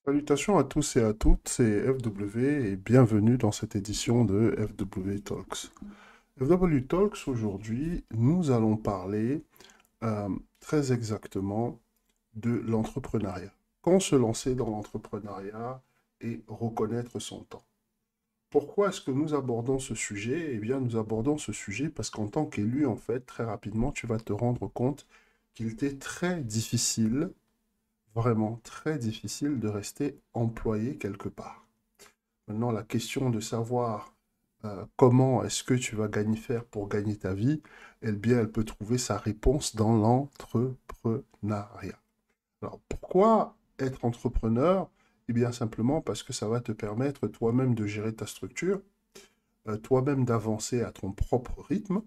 Salutations à tous et à toutes, c'est FW et bienvenue dans cette édition de FW Talks. FW Talks, aujourd'hui, nous allons parler très exactement de l'entrepreneuriat. Quand se lancer dans l'entrepreneuriat et reconnaître son temps. Pourquoi est-ce que nous abordons ce sujet? Eh bien, nous abordons ce sujet parce qu'en tant qu'élu, en fait, très rapidement, tu vas te rendre compte qu'il était très difficile, vraiment très difficile de rester employé quelque part. Maintenant, la question de savoir comment est-ce que tu vas faire pour gagner ta vie, elle peut trouver sa réponse dans l'entrepreneuriat. Alors, pourquoi être entrepreneur? Eh bien, simplement parce que ça va te permettre toi-même de gérer ta structure, toi-même d'avancer à ton propre rythme.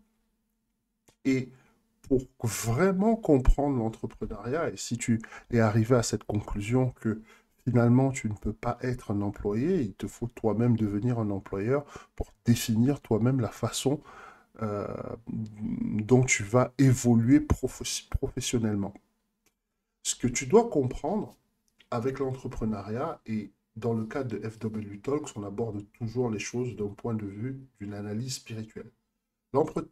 Et pour vraiment comprendre l'entrepreneuriat, et si tu es arrivé à cette conclusion que finalement tu ne peux pas être un employé, il te faut toi-même devenir un employeur pour définir toi-même la façon euh, dont tu vas évoluer professionnellement. Ce que tu dois comprendre avec l'entrepreneuriat, et dans le cadre de FW Talks, on aborde toujours les choses d'un point de vue d'une analyse spirituelle.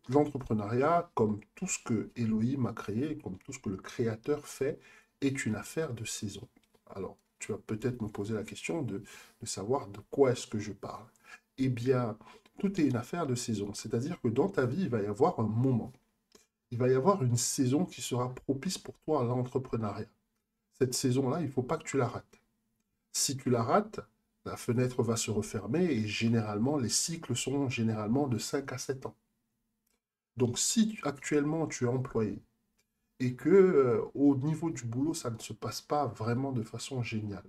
L'entrepreneuriat, comme tout ce que Elohim a créé, comme tout ce que le Créateur fait, est une affaire de saison. Alors, tu vas peut-être me poser la question de savoir de quoi est-ce que je parle. Eh bien, tout est une affaire de saison. C'est-à-dire que dans ta vie, il va y avoir un moment. Il va y avoir une saison qui sera propice pour toi à l'entrepreneuriat. Cette saison-là, il ne faut pas que tu la rates. Si tu la rates, la fenêtre va se refermer et généralement, les cycles sont généralement de 5 à 7 ans. Donc, si actuellement tu es employé et que au niveau du boulot, ça ne se passe pas vraiment de façon géniale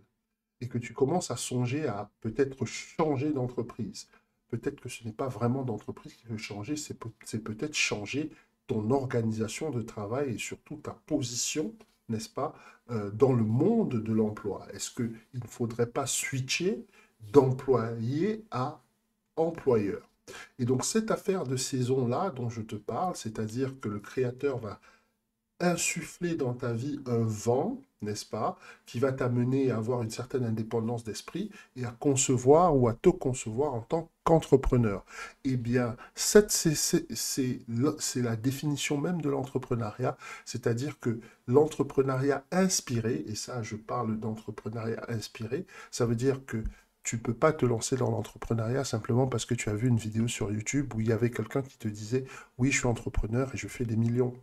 et que tu commences à songer à peut-être changer d'entreprise, peut-être que ce n'est pas vraiment d'entreprise qui veut changer, c'est peut-être changer ton organisation de travail et surtout ta position, n'est-ce pas, dans le monde de l'emploi. Est-ce qu'il ne faudrait pas switcher d'employé à employeur? Et donc cette affaire de saison-là dont je te parle, c'est-à-dire que le créateur va insuffler dans ta vie un vent, n'est-ce pas, qui va t'amener à avoir une certaine indépendance d'esprit et à concevoir ou à te concevoir en tant qu'entrepreneur. Eh bien, c'est la définition même de l'entrepreneuriat, c'est-à-dire que l'entrepreneuriat inspiré, et ça je parle d'entrepreneuriat inspiré, ça veut dire que tu ne peux pas te lancer dans l'entrepreneuriat simplement parce que tu as vu une vidéo sur YouTube où il y avait quelqu'un qui te disait, oui, je suis entrepreneur et je fais des millions.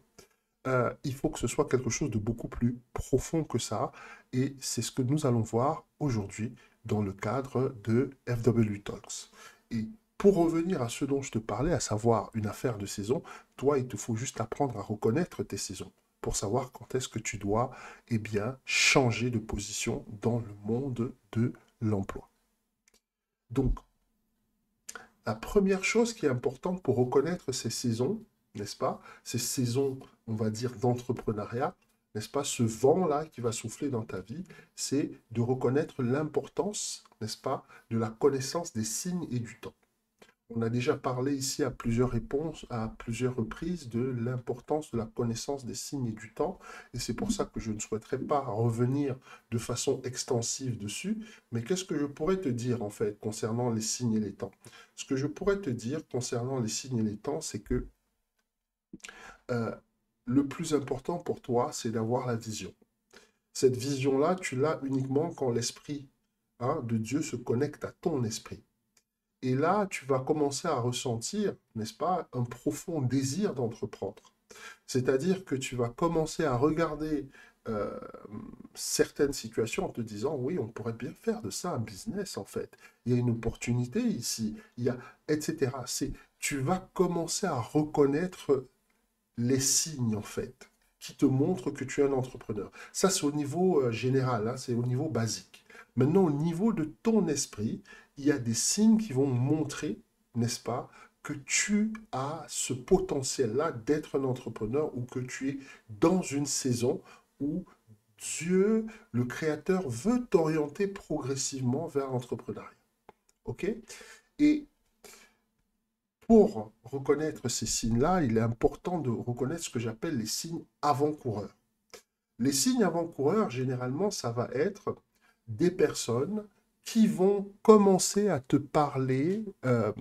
Il faut que ce soit quelque chose de beaucoup plus profond que ça. Et c'est ce que nous allons voir aujourd'hui dans le cadre de FW Talks. Et pour revenir à ce dont je te parlais, à savoir une affaire de saison, toi, il te faut juste apprendre à reconnaître tes saisons pour savoir quand est-ce que tu dois, eh bien, changer de position dans le monde de l'emploi. Donc, la première chose qui est importante pour reconnaître ces saisons, n'est-ce pas? Ces saisons, on va dire, d'entrepreneuriat, n'est-ce pas? Ce vent-là qui va souffler dans ta vie, c'est de reconnaître l'importance, n'est-ce pas, de la connaissance des signes et du temps. On a déjà parlé ici à plusieurs reprises de l'importance de la connaissance des signes et du temps, et c'est pour ça que je ne souhaiterais pas revenir de façon extensive dessus, mais qu'est-ce que je pourrais te dire en fait concernant les signes et les temps? Ce que je pourrais te dire concernant les signes et les temps, c'est que euh, le plus important pour toi, c'est d'avoir la vision. Cette vision-là, tu l'as uniquement quand l'esprit de Dieu se connecte à ton esprit. Et là, tu vas commencer à ressentir, n'est-ce pas, un profond désir d'entreprendre. C'est-à-dire que tu vas commencer à regarder euh, certaines situations en te disant, oui, on pourrait bien faire de ça un business, en fait. Il y a une opportunité ici, il y a, etc. Tu vas commencer à reconnaître les signes, en fait, qui te montrent que tu es un entrepreneur. Ça, c'est au niveau général, hein, c'est au niveau basique. Maintenant, au niveau de ton esprit, il y a des signes qui vont montrer, n'est-ce pas, que tu as ce potentiel-là d'être un entrepreneur ou que tu es dans une saison où Dieu, le Créateur, veut t'orienter progressivement vers l'entrepreneuriat. OK? Et pour reconnaître ces signes-là, il est important de reconnaître ce que j'appelle les signes avant-coureurs. Les signes avant-coureurs, généralement, ça va être des personnes qui vont commencer à te parler, euh,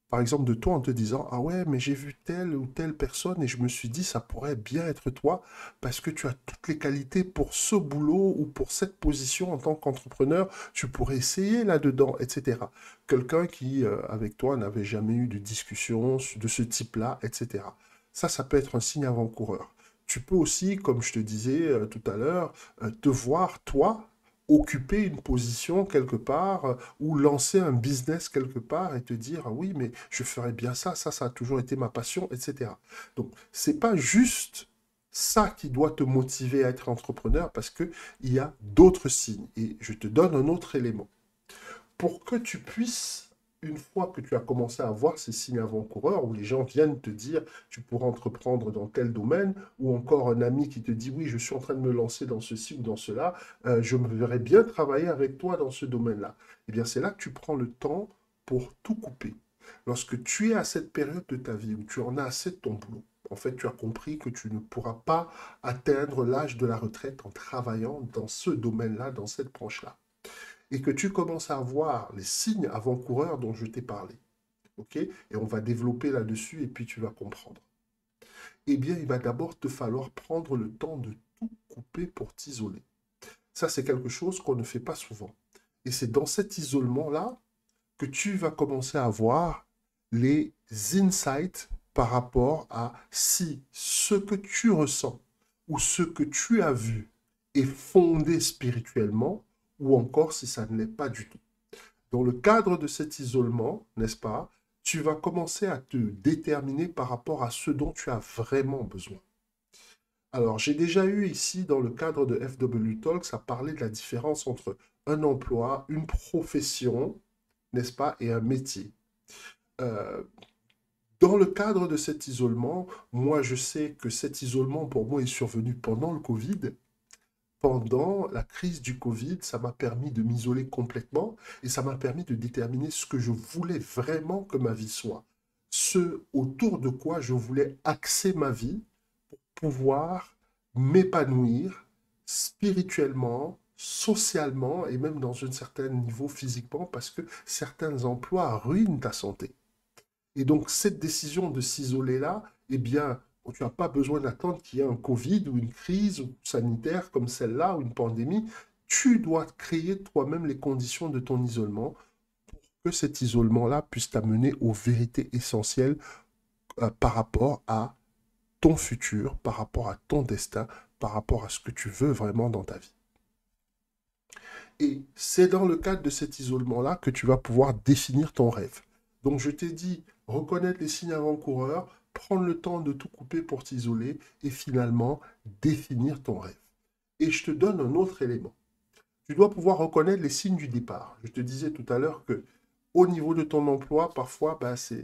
par exemple, de toi en te disant, ah ouais, mais j'ai vu telle ou telle personne et je me suis dit, ça pourrait bien être toi parce que tu as toutes les qualités pour ce boulot ou pour cette position en tant qu'entrepreneur, tu pourrais essayer là-dedans, etc. Quelqu'un qui, avec toi, n'avait jamais eu de discussion de ce type-là, etc. Ça peut être un signe avant-coureur. Tu peux aussi, comme je te disais tout à l'heure, te voir, toi, occuper une position quelque part ou lancer un business quelque part et te dire, ah oui, mais je ferais bien ça, ça a toujours été ma passion, etc. Donc, c'est pas juste ça qui doit te motiver à être entrepreneur parce que il y a d'autres signes. Et je te donne un autre élément pour que tu puisses, une fois que tu as commencé à voir ces signes avant-coureurs, où les gens viennent te dire, tu pourras entreprendre dans tel domaine, ou encore un ami qui te dit, oui, je suis en train de me lancer dans ceci ou dans cela, je me verrais bien travailler avec toi dans ce domaine-là. Eh bien, c'est là que tu prends le temps pour tout couper. Lorsque tu es à cette période de ta vie où tu en as assez de ton boulot, en fait, tu as compris que tu ne pourras pas atteindre l'âge de la retraite en travaillant dans ce domaine-là, dans cette branche-là et que tu commences à voir les signes avant-coureurs dont je t'ai parlé, ok? Et on va développer là-dessus et puis tu vas comprendre. Eh bien, il va d'abord te falloir prendre le temps de tout couper pour t'isoler. Ça, c'est quelque chose qu'on ne fait pas souvent. Et c'est dans cet isolement-là que tu vas commencer à voir les insights par rapport à si ce que tu ressens ou ce que tu as vu est fondé spirituellement ou encore si ça ne l'est pas du tout. Dans le cadre de cet isolement, n'est-ce pas, tu vas commencer à te déterminer par rapport à ce dont tu as vraiment besoin. Alors, j'ai déjà eu ici, dans le cadre de FW Talks, à parler de la différence entre un emploi, une profession, n'est-ce pas, et un métier. Euh, Dans le cadre de cet isolement, moi, je sais que cet isolement, pour moi, est survenu pendant le Covid. Pendant la crise du Covid, ça m'a permis de m'isoler complètement et ça m'a permis de déterminer ce que je voulais vraiment que ma vie soit. Ce autour de quoi je voulais axer ma vie pour pouvoir m'épanouir spirituellement, socialement et même dans un certain niveau physiquement parce que certains emplois ruinent ta santé. Et donc, cette décision de s'isoler là, eh bien, tu n'as pas besoin d'attendre qu'il y ait un Covid ou une crise sanitaire comme celle-là ou une pandémie. Tu dois créer toi-même les conditions de ton isolement pour que cet isolement-là puisse t'amener aux vérités essentielles par rapport à ton futur, par rapport à ton destin, par rapport à ce que tu veux vraiment dans ta vie. Et c'est dans le cadre de cet isolement-là que tu vas pouvoir définir ton rêve. Donc je t'ai dit, reconnaître les signes avant-coureurs, prendre le temps de tout couper pour t'isoler et finalement définir ton rêve. Et je te donne un autre élément. Tu dois pouvoir reconnaître les signes du départ. Je te disais tout à l'heure que au niveau de ton emploi, parfois, c'est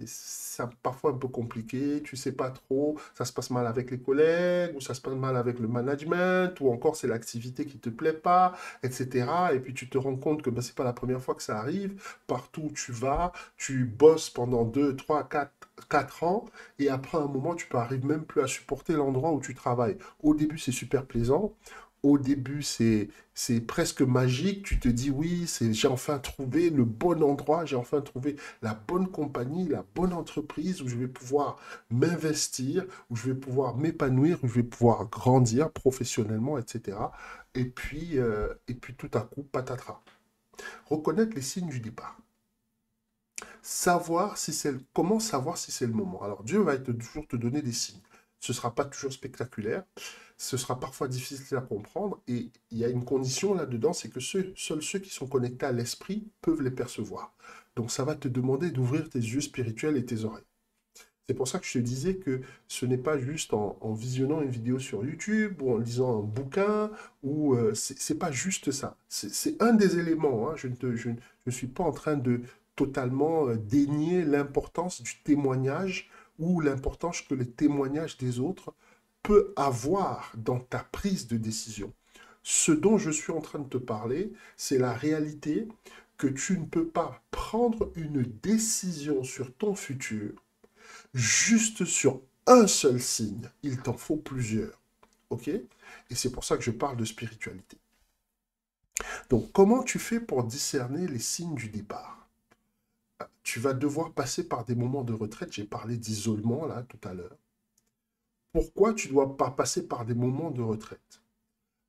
parfois un peu compliqué, tu sais pas trop, ça se passe mal avec les collègues, ou ça se passe mal avec le management, ou encore c'est l'activité qui te plaît pas, etc. Et puis tu te rends compte que c'est pas la première fois que ça arrive, partout où tu vas, tu bosses pendant 2, 3, 4 ans, et après un moment, tu peux arriver même plus à supporter l'endroit où tu travailles. Au début, c'est super plaisant, au début, c'est presque magique. Tu te dis, oui, j'ai enfin trouvé le bon endroit, j'ai enfin trouvé la bonne compagnie, la bonne entreprise où je vais pouvoir m'investir, où je vais pouvoir m'épanouir, où je vais pouvoir grandir professionnellement, etc. Et puis tout à coup, patatras. Reconnaître les signes du départ. Comment savoir si c'est le moment? Alors Dieu va toujours te donner des signes. Ce ne sera pas toujours spectaculaire, ce sera parfois difficile à comprendre et il y a une condition là-dedans, c'est que seuls ceux qui sont connectés à l'esprit peuvent les percevoir. Donc ça va te demander d'ouvrir tes yeux spirituels et tes oreilles. C'est pour ça que je te disais que ce n'est pas juste en visionnant une vidéo sur YouTube ou en lisant un bouquin, ou c'est pas juste ça. C'est un des éléments, hein. Je ne suis pas en train de totalement dénier l'importance du témoignage ou l'importance que le témoignage des autres peut avoir dans ta prise de décision. Ce dont je suis en train de te parler, c'est la réalité que tu ne peux pas prendre une décision sur ton futur juste sur un seul signe. Il t'en faut plusieurs. OK? Et c'est pour ça que je parle de spiritualité. Donc, comment tu fais pour discerner les signes du départ? Tu vas devoir passer par des moments de retraite. J'ai parlé d'isolement là tout à l'heure. Pourquoi tu dois pas passer par des moments de retraite?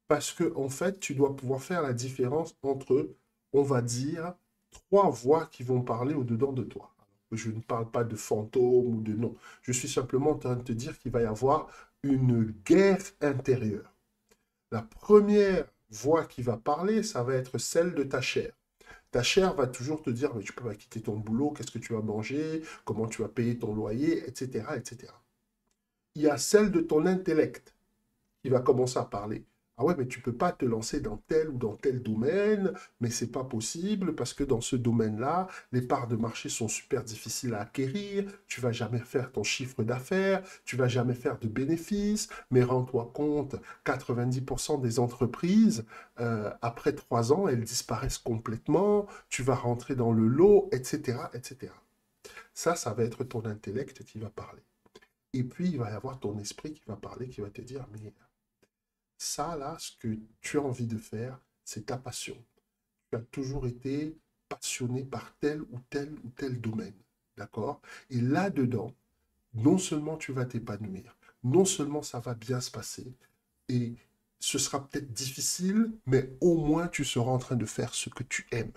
Parce que, en fait, tu dois pouvoir faire la différence entre, on va dire, trois voix qui vont parler au-dedans de toi. Je ne parle pas de fantômes ou de non. Je suis simplement en train de te dire qu'il va y avoir une guerre intérieure. La première voix qui va parler, ça va être celle de ta chair. Ta chair va toujours te dire, mais tu peux pas quitter ton boulot, qu'est-ce que tu vas manger, comment tu vas payer ton loyer, etc., etc. Il y a celle de ton intellect qui va commencer à parler. Ah ouais, mais tu peux pas te lancer dans tel ou dans tel domaine, mais c'est pas possible parce que dans ce domaine-là, les parts de marché sont super difficiles à acquérir, tu vas jamais faire ton chiffre d'affaires, tu vas jamais faire de bénéfices, mais rends-toi compte, 90% des entreprises, après 3 ans, elles disparaissent complètement, tu vas rentrer dans le lot, etc., etc. Ça va être ton intellect qui va parler. Et puis, il va y avoir ton esprit qui va parler, qui va te dire, mais ça, là, ce que tu as envie de faire, c'est ta passion. Tu as toujours été passionné par tel ou tel ou tel domaine. D'accord? Et là-dedans, non seulement tu vas t'épanouir, non seulement ça va bien se passer, et ce sera peut-être difficile, mais au moins tu seras en train de faire ce que tu aimes.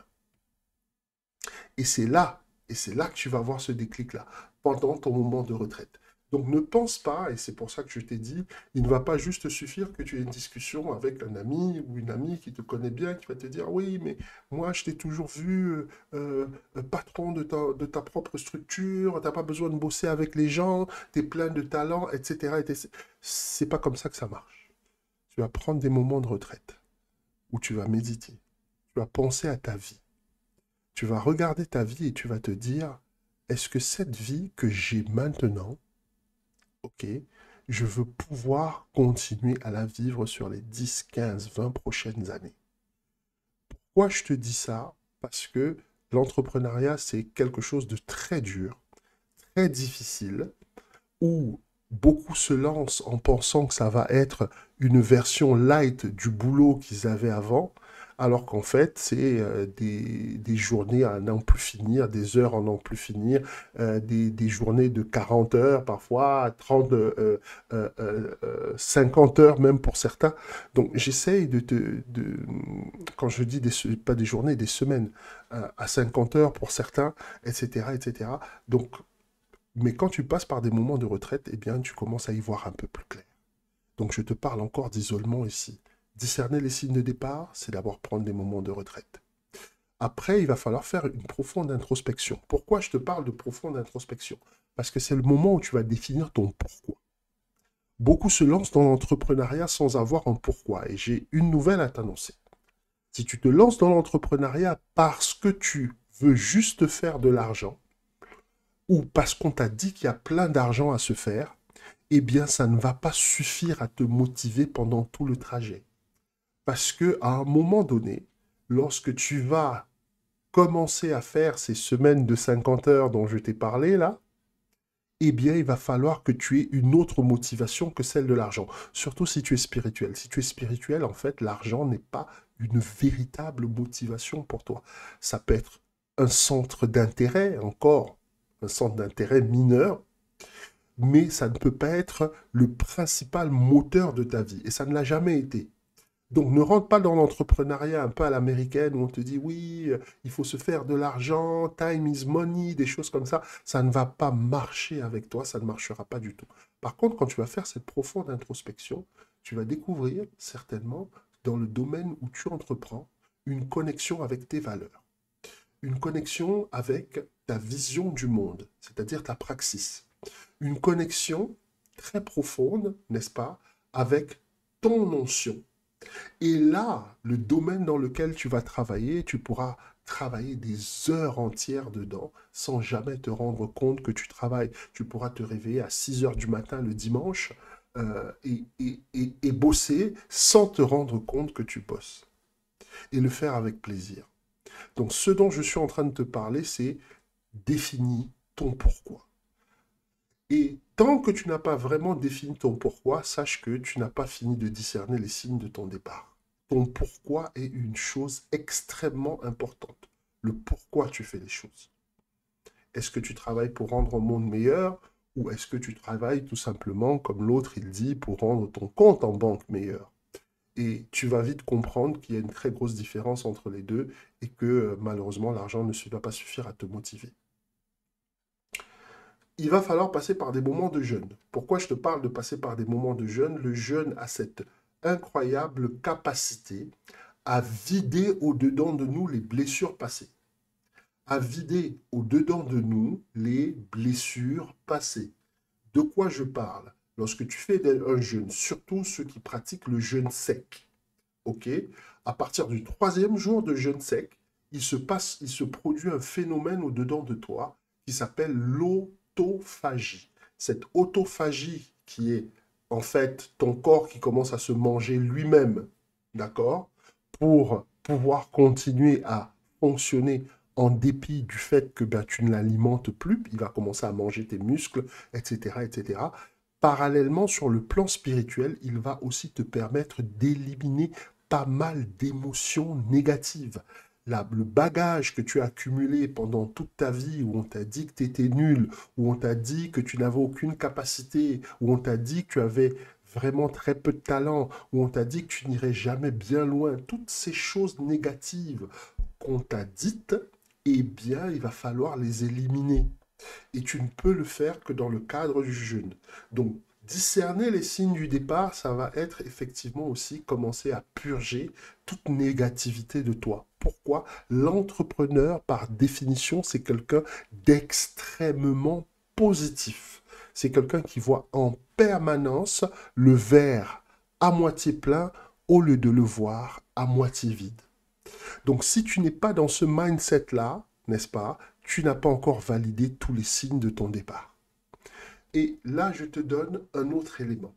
Et c'est là, et c'est là que tu vas voir ce déclic-là, pendant ton moment de retraite. Donc ne pense pas, et c'est pour ça que je t'ai dit, il ne va pas juste suffire que tu aies une discussion avec un ami ou une amie qui te connaît bien, qui va te dire, oui, mais moi je t'ai toujours vu patron de ta propre structure, tu n'as pas besoin de bosser avec les gens, tu es plein de talent, etc. C'est pas comme ça que ça marche. Tu vas prendre des moments de retraite où tu vas méditer, tu vas penser à ta vie. Tu vas regarder ta vie et tu vas te dire, est-ce que cette vie que j'ai maintenant, ok, je veux pouvoir continuer à la vivre sur les 10, 15, 20 prochaines années? Pourquoi je te dis ça? Parce que l'entrepreneuriat, c'est quelque chose de très dur, très difficile, où beaucoup se lancent en pensant que ça va être une version light du boulot qu'ils avaient avant, alors qu'en fait, c'est des journées à n'en plus finir, des heures à n'en plus finir, des journées de 40 heures, parfois 30, 50 heures même pour certains. Donc j'essaye quand je dis pas des journées, des semaines, à 50 heures pour certains, etc., etc. Donc mais quand tu passes par des moments de retraite, eh bien, tu commences à y voir un peu plus clair. Donc, je te parle encore d'isolement ici. Discerner les signes de départ, c'est d'abord prendre des moments de retraite. Après, il va falloir faire une profonde introspection. Pourquoi je te parle de profonde introspection? Parce que c'est le moment où tu vas définir ton pourquoi. Beaucoup se lancent dans l'entrepreneuriat sans avoir un pourquoi. Et j'ai une nouvelle à t'annoncer. Si tu te lances dans l'entrepreneuriat parce que tu veux juste faire de l'argent, ou parce qu'on t'a dit qu'il y a plein d'argent à se faire, eh bien, ça ne va pas suffire à te motiver pendant tout le trajet. Parce que à un moment donné, lorsque tu vas commencer à faire ces semaines de 50 heures dont je t'ai parlé là, eh bien, il va falloir que tu aies une autre motivation que celle de l'argent. Surtout si tu es spirituel. Si tu es spirituel, en fait, l'argent n'est pas une véritable motivation pour toi. Ça peut être un centre d'intérêt, encore, un centre d'intérêt mineur, mais ça ne peut pas être le principal moteur de ta vie. Et ça ne l'a jamais été. Donc ne rentre pas dans l'entrepreneuriat un peu à l'américaine où on te dit oui, il faut se faire de l'argent, time is money, des choses comme ça. Ça ne va pas marcher avec toi, ça ne marchera pas du tout. Par contre, quand tu vas faire cette profonde introspection, tu vas découvrir certainement dans le domaine où tu entreprends une connexion avec tes valeurs, une connexion avec ta vision du monde, c'est-à-dire ta praxis, une connexion très profonde, n'est-ce pas, avec ton notion. Et là, le domaine dans lequel tu vas travailler, tu pourras travailler des heures entières dedans sans jamais te rendre compte que tu travailles. Tu pourras te réveiller à 6 heures du matin le dimanche et bosser sans te rendre compte que tu bosses. Et le faire avec plaisir. Donc ce dont je suis en train de te parler, c'est définis ton pourquoi. Et tant que tu n'as pas vraiment défini ton pourquoi, sache que tu n'as pas fini de discerner les signes de ton départ. ton pourquoi est une chose extrêmement importante. Le pourquoi tu fais les choses. Est-ce que tu travailles pour rendre un monde meilleur ou est-ce que tu travailles tout simplement, comme l'autre il dit, pour rendre ton compte en banque meilleur? Et tu vas vite comprendre qu'il y a une très grosse différence entre les deux et que malheureusement l'argent ne va pas suffire à te motiver. Il va falloir passer par des moments de jeûne. Pourquoi je te parle de passer par des moments de jeûne? Le jeûne a cette incroyable capacité à vider au-dedans de nous les blessures passées, à vider au-dedans de nous les blessures passées. De quoi je parle? Lorsque tu fais un jeûne, surtout ceux qui pratiquent le jeûne sec, ok? À partir du troisième jour de jeûne sec, il se produit un phénomène au-dedans de toi qui s'appelle l'autophagie. Cette autophagie qui est en fait ton corps qui commence à se manger lui-même, d'accord? Pour pouvoir continuer à fonctionner en dépit du fait que ben, tu ne l'alimentes plus, il va commencer à manger tes muscles, etc., etc. Parallèlement, sur le plan spirituel, il va aussi te permettre d'éliminer pas mal d'émotions négatives. Le bagage que tu as accumulé pendant toute ta vie, où on t'a dit que tu étais nul, où on t'a dit que tu n'avais aucune capacité, où on t'a dit que tu avais vraiment très peu de talent, où on t'a dit que tu n'irais jamais bien loin, toutes ces choses négatives qu'on t'a dites, eh bien, il va falloir les éliminer. Et tu ne peux le faire que dans le cadre du jeûne. Donc, discerner les signes du départ, ça va être effectivement aussi commencer à purger toute négativité de toi. Pourquoi? L'entrepreneur, par définition, c'est quelqu'un d'extrêmement positif. C'est quelqu'un qui voit en permanence le verre à moitié plein au lieu de le voir à moitié vide. Donc si tu n'es pas dans ce mindset-là, n'est-ce pas, tu n'as pas encore validé tous les signes de ton départ. Et là, je te donne un autre élément.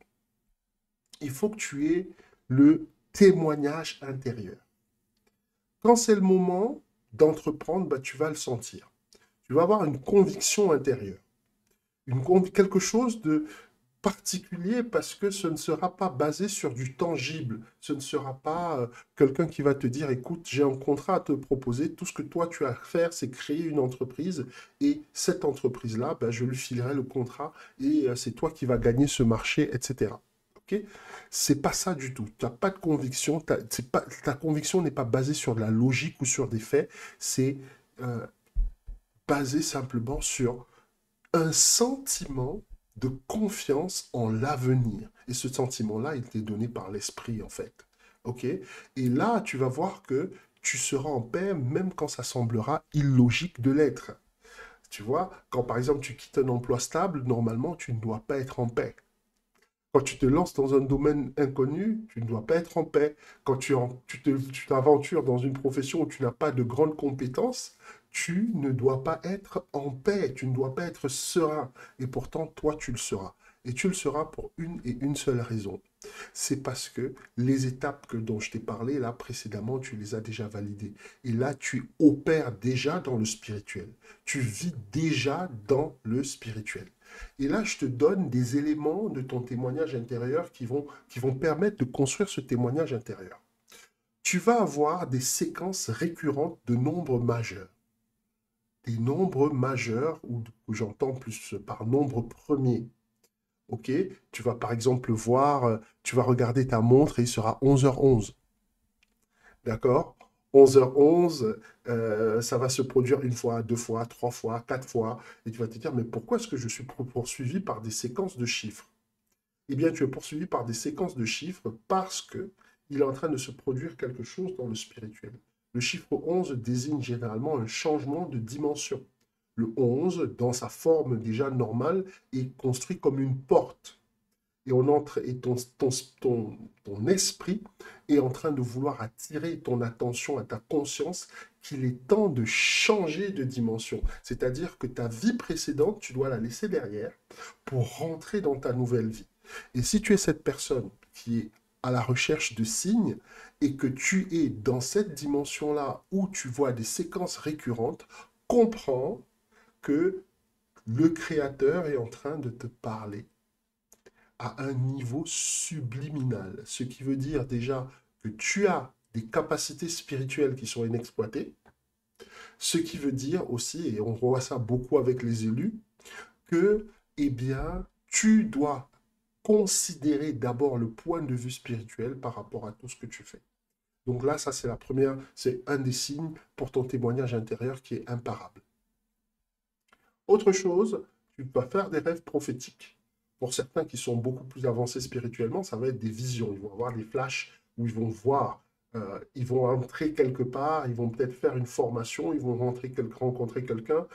Il faut que tu aies le témoignage intérieur. Quand c'est le moment d'entreprendre, bah, tu vas le sentir. Tu vas avoir une conviction intérieure. Quelque chose de particulier parce que ce ne sera pas basé sur du tangible. Ce ne sera pas quelqu'un qui va te dire, écoute, j'ai un contrat à te proposer, tout ce que toi tu as à faire, c'est créer une entreprise et cette entreprise-là, ben, je lui filerai le contrat et c'est toi qui vas gagner ce marché, etc. Ok? C'est pas ça du tout. Tu n'as pas de conviction. Ta conviction n'est pas basée sur de la logique ou sur des faits. C'est euh, basé simplement sur un sentiment de confiance en l'avenir. Et ce sentiment-là, il t'est donné par l'esprit, en fait. OK? Et là, tu vas voir que tu seras en paix même quand ça semblera illogique de l'être. Tu vois, quand par exemple tu quittes un emploi stable, normalement, tu ne dois pas être en paix. Quand tu te lances dans un domaine inconnu, tu ne dois pas être en paix. Quand tu t'aventures dans une profession où tu n'as pas de grandes compétences, tu ne dois pas être en paix, tu ne dois pas être serein. Et pourtant, toi, tu le seras. Et tu le seras pour une et une seule raison. C'est parce que les étapes dont je t'ai parlé là précédemment, tu les as déjà validées. Et là, tu opères déjà dans le spirituel. Tu vis déjà dans le spirituel. Et là, je te donne des éléments de ton témoignage intérieur qui vont permettre de construire ce témoignage intérieur. Tu vas avoir des séquences récurrentes de nombres majeurs. Des nombres majeurs, ou j'entends plus par nombre premier. Ok? Tu vas par exemple voir, tu vas regarder ta montre et il sera 11h11. D'accord? 11h11, ça va se produire une fois, deux fois, trois fois, quatre fois. Et tu vas te dire, mais pourquoi est-ce que je suis poursuivi par des séquences de chiffres? Eh bien, tu es poursuivi par des séquences de chiffres parce que il est en train de se produire quelque chose dans le spirituel. Le chiffre 11 désigne généralement un changement de dimension. Le 11, dans sa forme déjà normale, est construit comme une porte et on entre et ton esprit est en train de vouloir attirer ton attention à ta conscience qu'il est temps de changer de dimension. C'est-à-dire que ta vie précédente, tu dois la laisser derrière pour rentrer dans ta nouvelle vie. Et si tu es cette personne qui est à la recherche de signes et que tu es dans cette dimension-là où tu vois des séquences récurrentes, comprends que le Créateur est en train de te parler à un niveau subliminal. Ce qui veut dire déjà que tu as des capacités spirituelles qui sont inexploitées, ce qui veut dire aussi, et on voit ça beaucoup avec les élus, que, eh bien, tu dois considérer d'abord le point de vue spirituel par rapport à tout ce que tu fais. Donc là, ça c'est la première, c'est un des signes pour ton témoignage intérieur qui est imparable. Autre chose, tu vas faire des rêves prophétiques. Pour certains qui sont beaucoup plus avancés spirituellement, ça va être des visions. Ils vont avoir des flashs où ils vont voir, ils vont entrer quelque part, ils vont peut-être faire une formation, ils vont rencontrer quelqu'un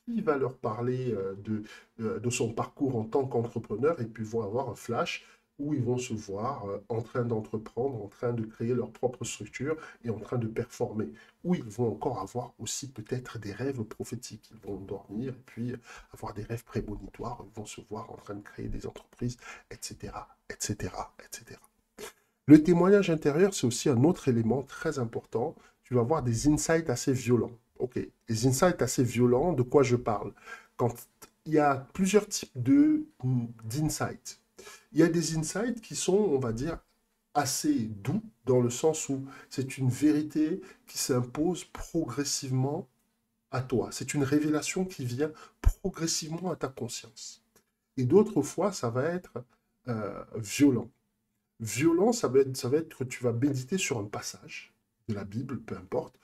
qui va leur parler de son parcours en tant qu'entrepreneur et puis vont avoir un flash où ils vont se voir en train d'entreprendre, en train de créer leur propre structure et en train de performer. Ou ils vont encore avoir aussi peut-être des rêves prophétiques. Ils vont dormir et puis avoir des rêves prémonitoires, ils vont se voir en train de créer des entreprises, etc., etc., etc. Le témoignage intérieur, c'est aussi un autre élément très important. Tu vas avoir des insights assez violents. Ok, les insights assez violents, de quoi je parle? Quand il y a plusieurs types d'insights. Il y a des insights qui sont, on va dire, assez doux, dans le sens où c'est une vérité qui s'impose progressivement à toi. C'est une révélation qui vient progressivement à ta conscience. Et d'autres fois, ça va être violent. Violent, ça va être que tu vas méditer sur un passage de la Bible, peu importe,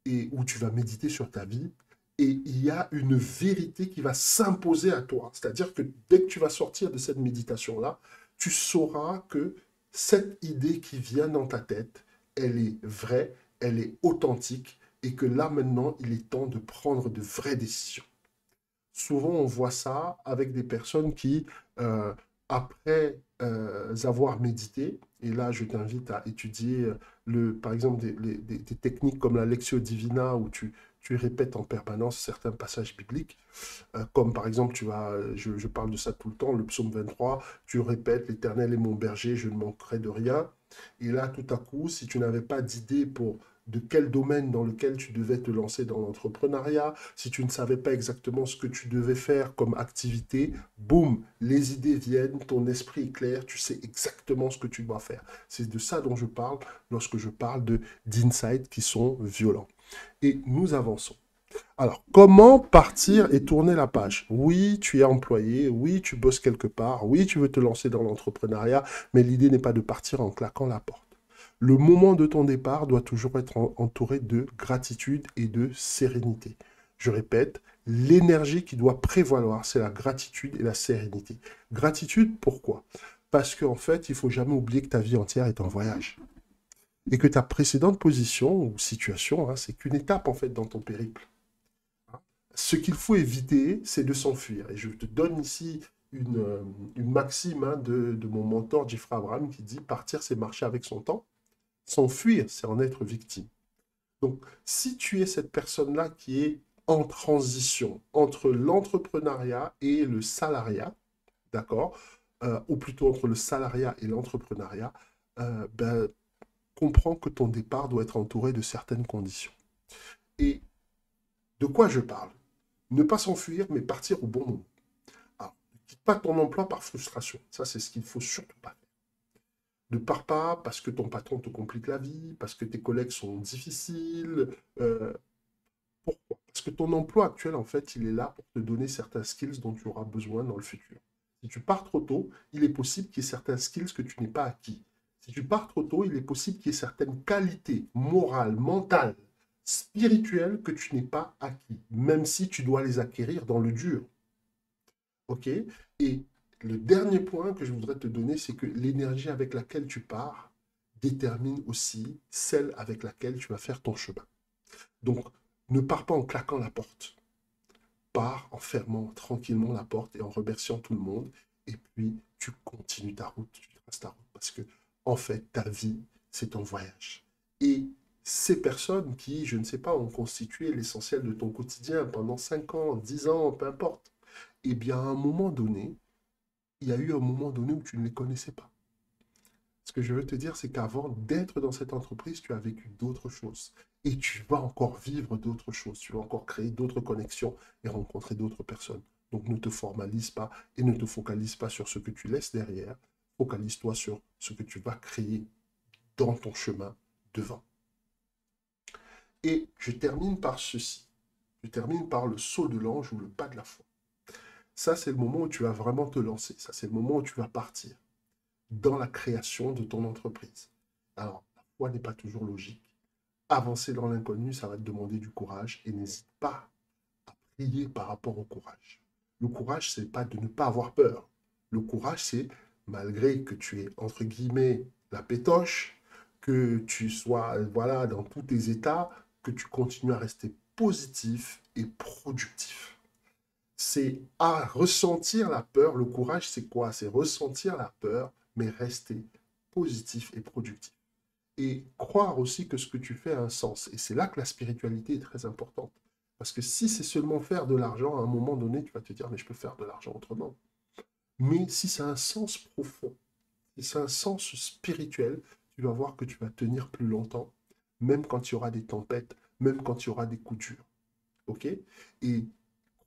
et où tu vas méditer sur ta vie, et il y a une vérité qui va s'imposer à toi. C'est-à-dire que dès que tu vas sortir de cette méditation-là, tu sauras que cette idée qui vient dans ta tête, elle est vraie, elle est authentique, et que là maintenant, il est temps de prendre de vraies décisions. Souvent, on voit ça avec des personnes qui, après avoir médité, et là, je t'invite à étudier, par exemple, des techniques comme la Lectio Divina, où tu répètes en permanence certains passages bibliques, comme par exemple, je parle de ça tout le temps, le psaume 23, tu répètes, l'Éternel est mon berger, je ne manquerai de rien. Et là, tout à coup, si tu n'avais pas d'idée pour de quel domaine dans lequel tu devais te lancer dans l'entrepreneuriat, si tu ne savais pas exactement ce que tu devais faire comme activité, boum, les idées viennent, ton esprit est clair, tu sais exactement ce que tu dois faire. C'est de ça dont je parle lorsque je parle d'insights qui sont violents. Et nous avançons. Alors, comment partir et tourner la page? Oui, tu es employé, oui, tu bosses quelque part, oui, tu veux te lancer dans l'entrepreneuriat, mais l'idée n'est pas de partir en claquant la porte. Le moment de ton départ doit toujours être entouré de gratitude et de sérénité. Je répète, l'énergie qui doit prévaloir, c'est la gratitude et la sérénité. Gratitude, pourquoi? Parce qu'en fait, il ne faut jamais oublier que ta vie entière est un voyage. Et que ta précédente position ou situation, hein, c'est qu'une étape en fait dans ton périple. Ce qu'il faut éviter, c'est de s'enfuir. Et je te donne ici une maxime hein, de mon mentor Jeffrey Abraham qui dit partir, c'est marcher avec son temps. S'enfuir, c'est en être victime. Donc, si tu es cette personne-là qui est en transition entre l'entrepreneuriat et le salariat, d'accord, ou plutôt entre le salariat et l'entrepreneuriat, ben, comprends que ton départ doit être entouré de certaines conditions. Et de quoi je parle? Ne pas s'enfuir, mais partir au bon moment. Alors, ne quitte pas ton emploi par frustration. Ça, c'est ce qu'il ne faut surtout pas faire. Ne pars pas parce que ton patron te complique la vie, parce que tes collègues sont difficiles. Pourquoi? Parce que ton emploi actuel, en fait, il est là pour te donner certains skills dont tu auras besoin dans le futur. Si tu pars trop tôt, il est possible qu'il y ait certains skills que tu n'aies pas acquis. Si tu pars trop tôt, il est possible qu'il y ait certaines qualités morales, mentales, spirituelles que tu n'aies pas acquis, même si tu dois les acquérir dans le dur. OK? Et le dernier point que je voudrais te donner, c'est que l'énergie avec laquelle tu pars détermine aussi celle avec laquelle tu vas faire ton chemin. Donc, ne pars pas en claquant la porte. Pars en fermant tranquillement la porte et en remerciant tout le monde. Et puis, tu continues ta route, tu traces ta route. Parce que, en fait, ta vie, c'est ton voyage. Et ces personnes qui, je ne sais pas, ont constitué l'essentiel de ton quotidien pendant 5 ans, 10 ans, peu importe, eh bien, à un moment donné, il y a eu un moment donné où tu ne les connaissais pas. Ce que je veux te dire, c'est qu'avant d'être dans cette entreprise, tu as vécu d'autres choses. Et tu vas encore vivre d'autres choses. Tu vas encore créer d'autres connexions et rencontrer d'autres personnes. Donc ne te formalise pas et ne te focalise pas sur ce que tu laisses derrière. Focalise-toi sur ce que tu vas créer dans ton chemin devant. Et je termine par ceci. Je termine par le saut de l'ange ou le pas de la foi. Ça, c'est le moment où tu vas vraiment te lancer. Ça, c'est le moment où tu vas partir dans la création de ton entreprise. Alors, la foi n'est pas toujours logique. Avancer dans l'inconnu, ça va te demander du courage et n'hésite pas à prier par rapport au courage. Le courage, c'est pas de ne pas avoir peur. Le courage, c'est malgré que tu aies, entre guillemets, la pétoche, que tu sois, voilà, dans tous tes états, que tu continues à rester positif et productif. C'est à ressentir la peur. Le courage, c'est quoi? C'est ressentir la peur, mais rester positif et productif. Et croire aussi que ce que tu fais a un sens. Et c'est là que la spiritualité est très importante. Parce que si c'est seulement faire de l'argent, à un moment donné, tu vas te dire, mais je peux faire de l'argent autrement. Mais si ça a un sens profond, si ça a un sens spirituel, tu vas voir que tu vas tenir plus longtemps, même quand il y aura des tempêtes, même quand il y aura des coups durs. OK? Et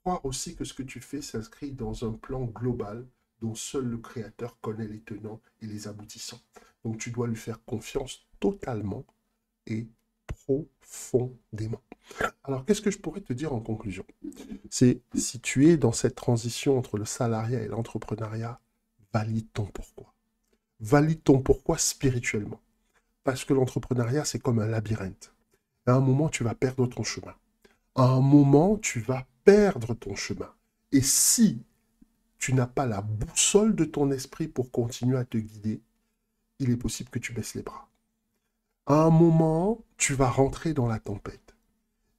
croire aussi que ce que tu fais s'inscrit dans un plan global dont seul le Créateur connaît les tenants et les aboutissants. Donc tu dois lui faire confiance totalement et profondément. Alors qu'est-ce que je pourrais te dire en conclusion? C'est si tu es dans cette transition entre le salariat et l'entrepreneuriat, valide ton pourquoi. Valide ton pourquoi spirituellement. Parce que l'entrepreneuriat, c'est comme un labyrinthe. À un moment, tu vas perdre ton chemin. À un moment, tu vas perdre ton chemin. Et si tu n'as pas la boussole de ton esprit pour continuer à te guider, il est possible que tu baisses les bras. À un moment, tu vas rentrer dans la tempête.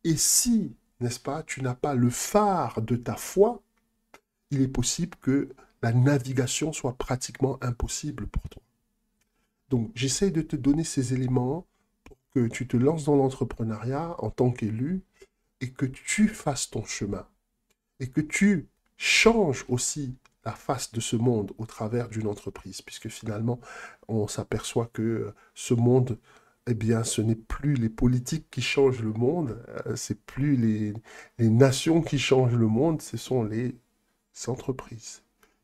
Et si, n'est-ce pas, tu n'as pas le phare de ta foi, il est possible que la navigation soit pratiquement impossible pour toi. Donc, j'essaie de te donner ces éléments pour que tu te lances dans l'entrepreneuriat en tant qu'élu et que tu fasses ton chemin et que tu changes aussi la face de ce monde au travers d'une entreprise, puisque finalement, on s'aperçoit que ce monde, eh bien, ce n'est plus les politiques qui changent le monde, c'est plus les nations qui changent le monde, ce sont les entreprises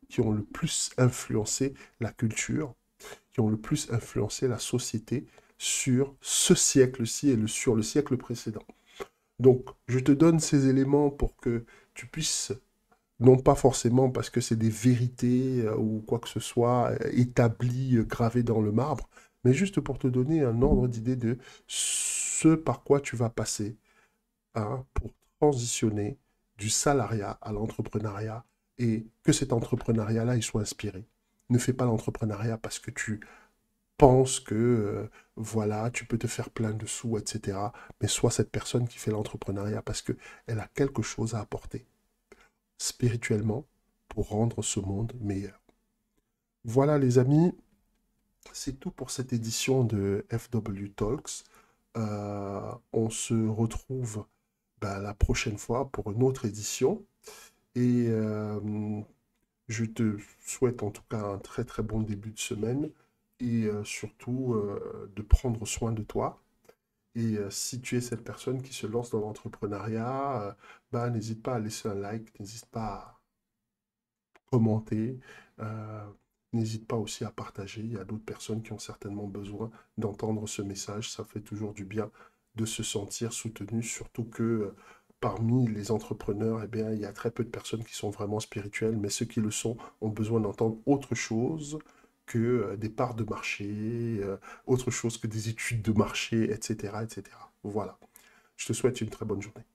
qui ont le plus influencé la culture, qui ont le plus influencé la société sur ce siècle-ci et sur le siècle précédent. Donc, je te donne ces éléments pour que tu puisses, non pas forcément parce que c'est des vérités ou quoi que ce soit établies, gravées dans le marbre, mais juste pour te donner un ordre d'idée de ce par quoi tu vas passer pour transitionner du salariat à l'entrepreneuriat et que cet entrepreneuriat-là, il soit inspiré. Ne fais pas l'entrepreneuriat parce que tu penses que, voilà, tu peux te faire plein de sous, etc. Mais sois cette personne qui fait l'entrepreneuriat parce qu'elle a quelque chose à apporter spirituellement pour rendre ce monde meilleur. Voilà les amis, c'est tout pour cette édition de FW Talks. On se retrouve la prochaine fois pour une autre édition. Et je te souhaite en tout cas un très très bon début de semaine et surtout de prendre soin de toi. Et si tu es cette personne qui se lance dans l'entrepreneuriat, n'hésite pas à laisser un like, n'hésite pas à commenter, euh, n'hésite pas aussi à partager. Il y a d'autres personnes qui ont certainement besoin d'entendre ce message. Ça fait toujours du bien de se sentir soutenu, surtout que parmi les entrepreneurs, eh bien, il y a très peu de personnes qui sont vraiment spirituelles, mais ceux qui le sont ont besoin d'entendre autre chose que des parts de marché, autre chose que des études de marché, etc., etc. Voilà. Je te souhaite une très bonne journée.